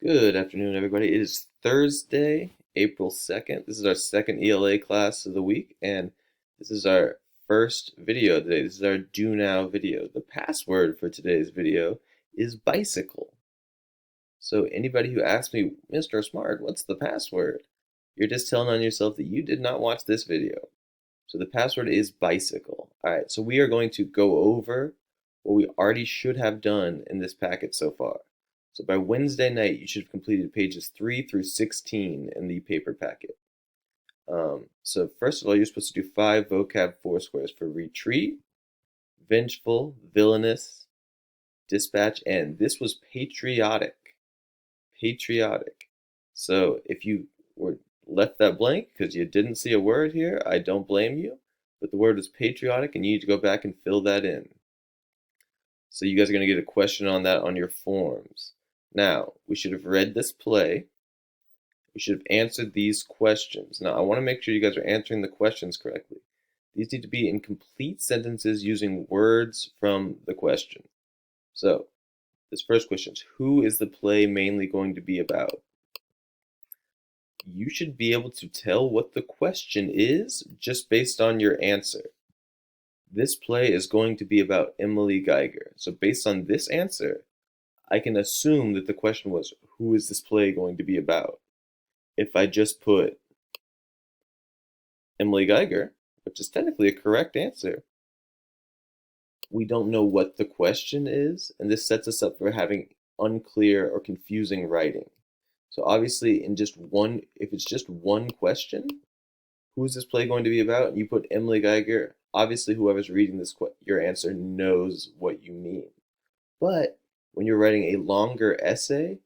Good afternoon, everybody. It is Thursday, April 2nd. This is our second ELA class of the week, and this is our first video today. This is our Do Now video. The password for today's video is bicycle. So anybody who asks me, Mr. Smart, what's the password? You're just telling on yourself that you did not watch this video. So the password is bicycle. All right, so we are going to go over what we already should have done in this packet so far. So by Wednesday night, you should have completed pages 3 through 16 in the paper packet. So first of all, you're supposed to do 5 vocab foursquares for retreat, vengeful, villainous, dispatch, and this was patriotic. Patriotic. So if you were left that blank because you didn't see a word here, I don't blame you. But the word is patriotic, and you need to go back and fill that in. So you guys are going to get a question on that on your forms. Now, we should have read this play. We should have answered these questions. Now, I want to make sure you guys are answering the questions correctly. These need to be in complete sentences using words from the question. So, this first question is, who is the play mainly going to be about? You should be able to tell what the question is just based on your answer. This play is going to be about Emily Geiger. So based on this answer, I can assume that the question was, who is this play going to be about? If I just put Emily Geiger, which is technically a correct answer, we don't know what the question is, and this sets us up for having unclear or confusing writing. So obviously, if it's just one question, who is this play going to be about? And you put Emily Geiger, obviously whoever's reading your answer knows what you mean. But when you're writing a longer essay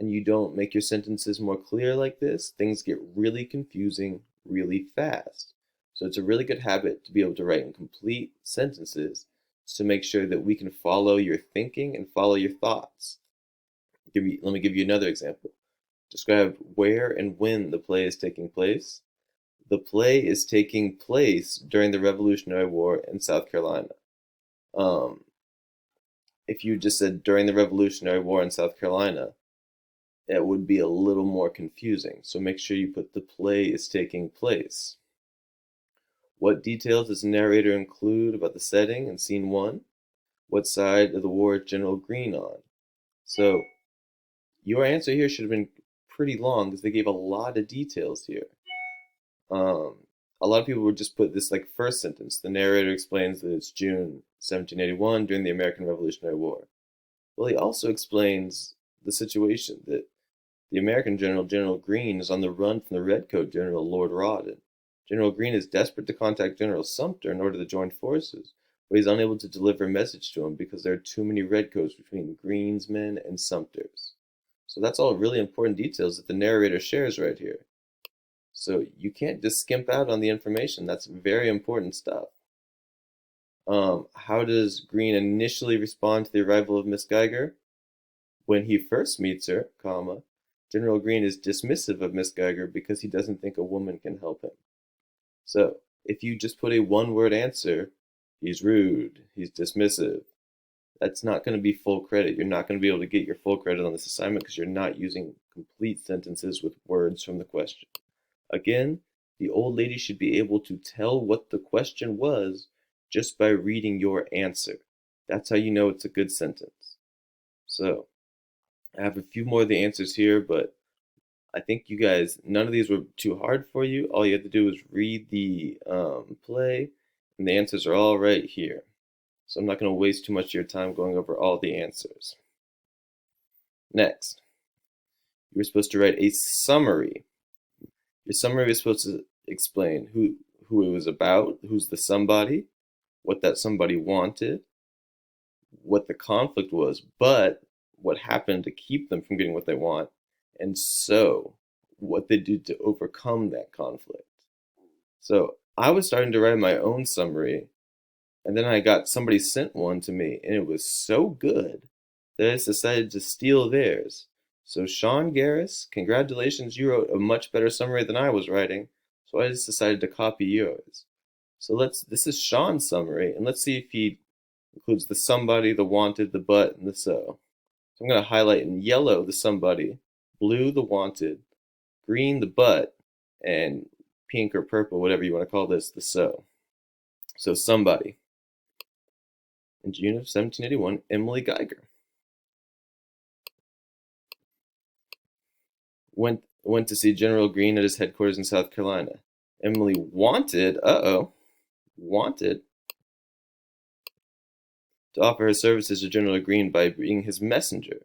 and you don't make your sentences more clear like this, things get really confusing really fast. So it's a really good habit to be able to write in complete sentences to make sure that we can follow your thinking and follow your thoughts. Let me give you another example. Describe where and when the play is taking place. The play is taking place during the Revolutionary War in South Carolina. If you just said during the Revolutionary War in South Carolina, it would be a little more confusing. So make sure you put the play is taking place. What details does the narrator include about the setting in scene 1? What side of the war is General Greene on? So your answer here should have been pretty long because they gave a lot of details here. A lot of people would just put this like first sentence. The narrator explains that it's June 1781 during the American Revolutionary War. Well, he also explains the situation that the American general, General Greene, is on the run from the Redcoat General, Lord Rawdon. General Greene is desperate to contact General Sumter in order to join forces, but he's unable to deliver a message to him because there are too many Redcoats between Greene's men and Sumter's. So that's all really important details that the narrator shares right here. So you can't just skimp out on the information. That's very important stuff. How does Greene initially respond to the arrival of Miss Geiger? When he first meets her, General Greene is dismissive of Miss Geiger because he doesn't think a woman can help him. So if you just put a one-word answer, he's rude, he's dismissive, that's not going to be full credit. You're not going to be able to get your full credit on this assignment because you're not using complete sentences with words from the question. Again, the old lady should be able to tell what the question was just by reading your answer. That's how you know it's a good sentence. So, I have a few more of the answers here, but I think you guys, none of these were too hard for you. All you have to do is read the play, and the answers are all right here. So I'm not going to waste too much of your time going over all the answers. Next, you were supposed to write a summary. Your summary is supposed to explain who it was about, who's the somebody, what that somebody wanted, what the conflict was, but what happened to keep them from getting what they want, and so what they did to overcome that conflict. So I was starting to write my own summary, and then I got somebody sent one to me, and it was so good that I decided to steal theirs. So Sean Garris, congratulations, you wrote a much better summary than I was writing, so I just decided to copy yours. So this is Sean's summary, and let's see if he includes the somebody, the wanted, the but, and the so. So I'm going to highlight in yellow the somebody, blue the wanted, green the but, and pink or purple, whatever you want to call this, the so. So somebody. In June of 1781, Emily Geiger went to see General Greene at his headquarters in South Carolina. Emily wanted to offer her services to General Greene by being his messenger.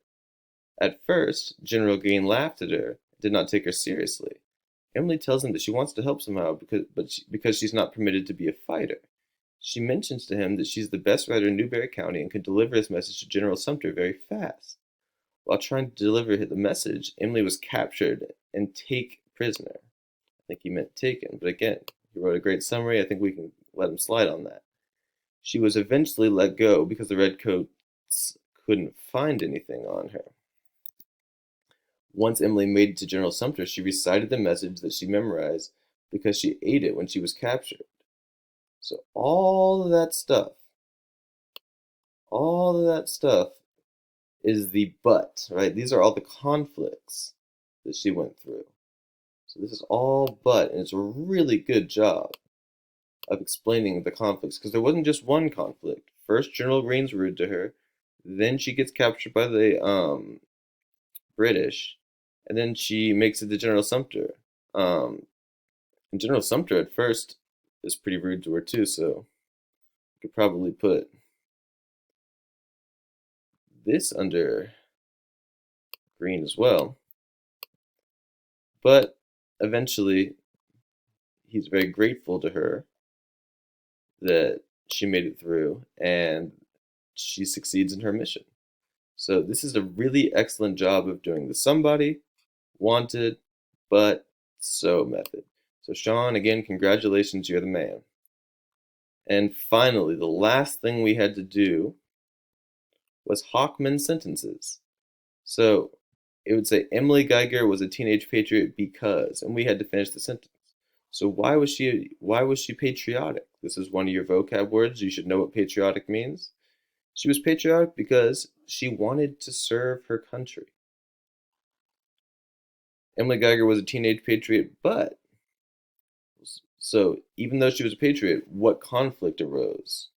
At first, General Greene laughed at her and did not take her seriously. Emily tells him that she wants to help somehow because she's not permitted to be a fighter. She mentions to him that she's the best writer in Newberry County and can deliver his message to General Sumter very fast. While trying to deliver the message, Emily was captured and taken prisoner. I think he meant taken, but again, he wrote a great summary. I think we can let him slide on that. She was eventually let go because the redcoats couldn't find anything on her. Once Emily made it to General Sumter, she recited the message that she memorized because she ate it when she was captured. So all of that stuff is the but, right? These are all the conflicts that she went through. So this is all but, and it's a really good job of explaining the conflicts, because there wasn't just one conflict. First, General Greene's rude to her, then she gets captured by the British, and then she makes it to General Sumter. And General Sumter at first is pretty rude to her too, so I could probably put this under Greene as well. But eventually, he's very grateful to her that she made it through, and she succeeds in her mission. So this is a really excellent job of doing the somebody, wanted, but, so method. So Sean, again, congratulations, you're the man. And finally, the last thing we had to do was Hockman sentences. So it would say Emily Geiger was a teenage patriot because, and we had to finish the sentence. So why was she patriotic? This is one of your vocab words. You should know what patriotic means. She was patriotic because she wanted to serve her country. Emily Geiger was a teenage patriot, but, so even though she was a patriot, what conflict arose?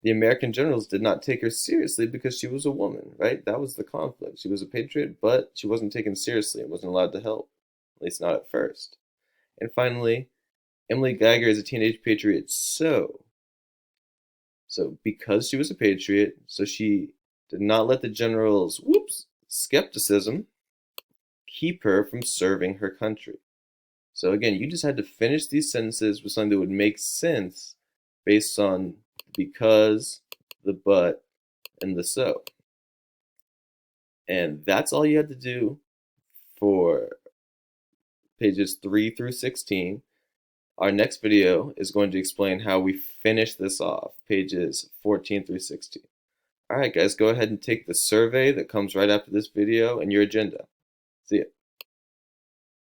The American generals did not take her seriously because she was a woman, right? That was the conflict. She was a patriot, but she wasn't taken seriously and wasn't allowed to help, at least not at first. And finally, Emily Geiger is a teenage patriot, so because she was a patriot, so she did not let the generals' skepticism keep her from serving her country. So again, you just had to finish these sentences with something that would make sense based on because, the but, and the so. And that's all you had to do for pages 3 through 16. Our next video is going to explain how we finish this off, pages 14 through 16. All right, guys, go ahead and take the survey that comes right after this video and your agenda. See ya.